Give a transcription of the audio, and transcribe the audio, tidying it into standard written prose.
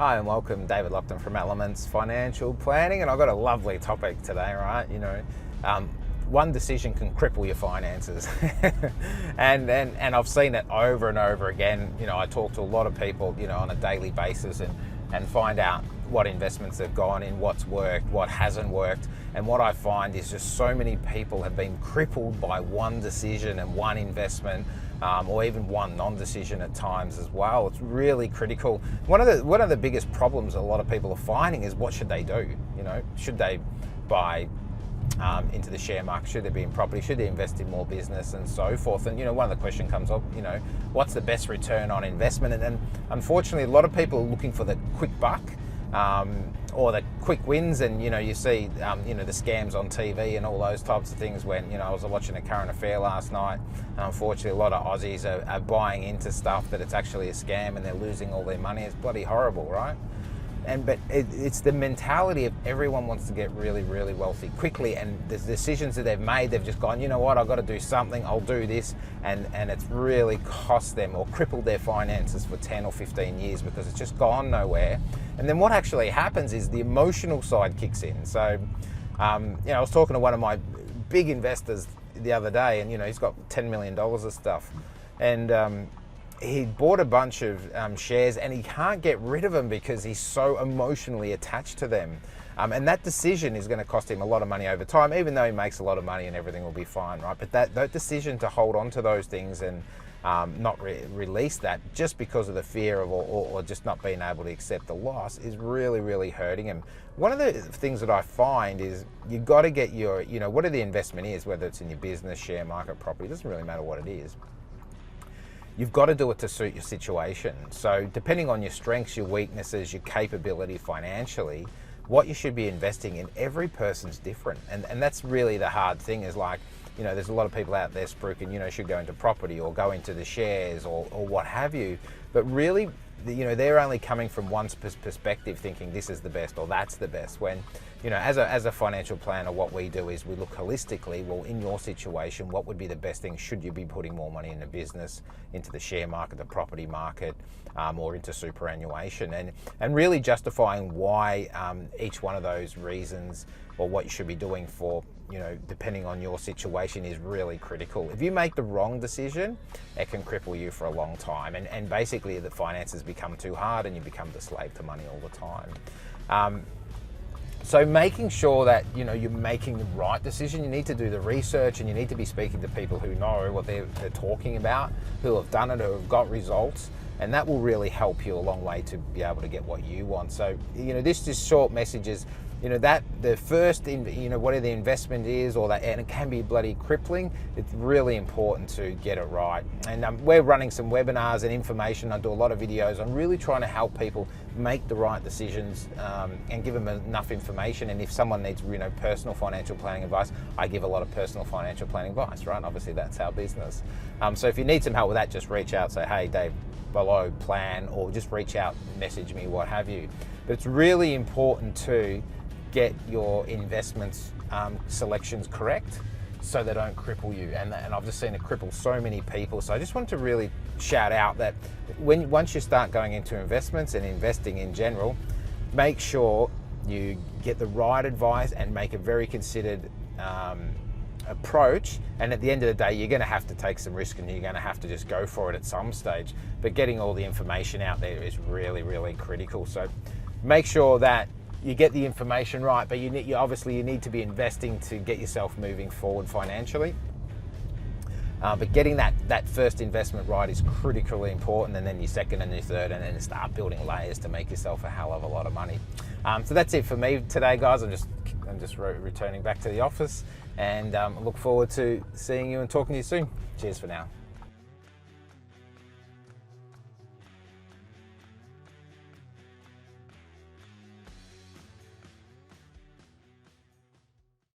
Hi and welcome, David Lockton from Elements Financial Planning, and I've got a lovely topic today, right? One decision can cripple your finances, and I've seen it over and over again. I talk to a lot of people, on a daily basis, and find out what investments they've gone in, what's worked, what hasn't worked, and what I find is just so many people have been crippled by one decision and one investment. Or even one non-decision at times as well. It's really critical. One of the biggest problems a lot of people are finding is what should they do? Should they buy into the share market? Should they be in property? Should they invest in more business and so forth? And one of the question comes up, what's the best return on investment? And unfortunately, a lot of people are looking for the quick buck. Or the quick wins, and you see the scams on TV and all those types of things. When I was watching a current affair last night, and unfortunately a lot of Aussies are buying into stuff that it's actually a scam and they're losing all their money. It's bloody horrible, right? But it's the mentality of everyone wants to get really, really wealthy quickly, and the decisions that they've made, they've just gone, I've got to do something, I'll do this, and it's really cost them or crippled their finances for 10 or 15 years because it's just gone nowhere. And then what actually happens is the emotional side kicks in. So, I was talking to one of my big investors the other day, and he's got $10 million of stuff, and he bought a bunch of shares, and he can't get rid of them because he's so emotionally attached to them. And that decision is going to cost him a lot of money over time, even though he makes a lot of money and everything will be fine, right? But that decision to hold on to those things and not release that just because of the fear of or just not being able to accept the loss is really, really hurting him. One of the things that I find is you've got to get your, whatever the investment is, whether it's in your business, share market, property, it doesn't really matter what it is. You've got to do it to suit your situation. So depending on your strengths, your weaknesses, your capability financially, what you should be investing in, every person's different. And that's really the hard thing is there's a lot of people out there spruiking, should go into property or go into the shares or what have you. But really, they're only coming from one perspective, thinking this is the best or that's the best. When, as a financial planner, what we do is we look holistically. Well, in your situation, what would be the best thing? Should you be putting more money in the business, into the share market, the property market, or into superannuation, and really justifying why each one of those reasons or what you should be doing for, depending on your situation is really critical. If you make the wrong decision, it can cripple you for a long time. And basically the finances become too hard and you become the slave to money all the time. So making sure that, you're making the right decision, you need to do the research and you need to be speaking to people who know what they're talking about, who have done it, who have got results. And that will really help you a long way to be able to get what you want. So, this is short messages, that the first, whatever the investment is or that, and it can be bloody crippling, it's really important to get it right. And we're running some webinars and information. I do a lot of videos. I'm really trying to help people make the right decisions and give them enough information. And if someone needs, personal financial planning advice, I give a lot of personal financial planning advice, right? Obviously that's our business. So if you need some help with that, just reach out, say, hey, Dave, below plan, or just reach out, message me, what have you. But it's really important to get your investments selections correct so they don't cripple you. And I've just seen it cripple so many people. So I just want to really shout out that once you start going into investments and investing in general, make sure you get the right advice and make a very considered approach. And at the end of the day, you're going to have to take some risk and you're going to have to just go for it at some stage. But getting all the information out there is really, really critical. So make sure that you get the information right, but you need to be investing to get yourself moving forward financially. But getting that first investment right is critically important, and then your second and your third, and then start building layers to make yourself a hell of a lot of money. So that's it for me today, guys. I'm just returning back to the office, and look forward to seeing you and talking to you soon. Cheers for now.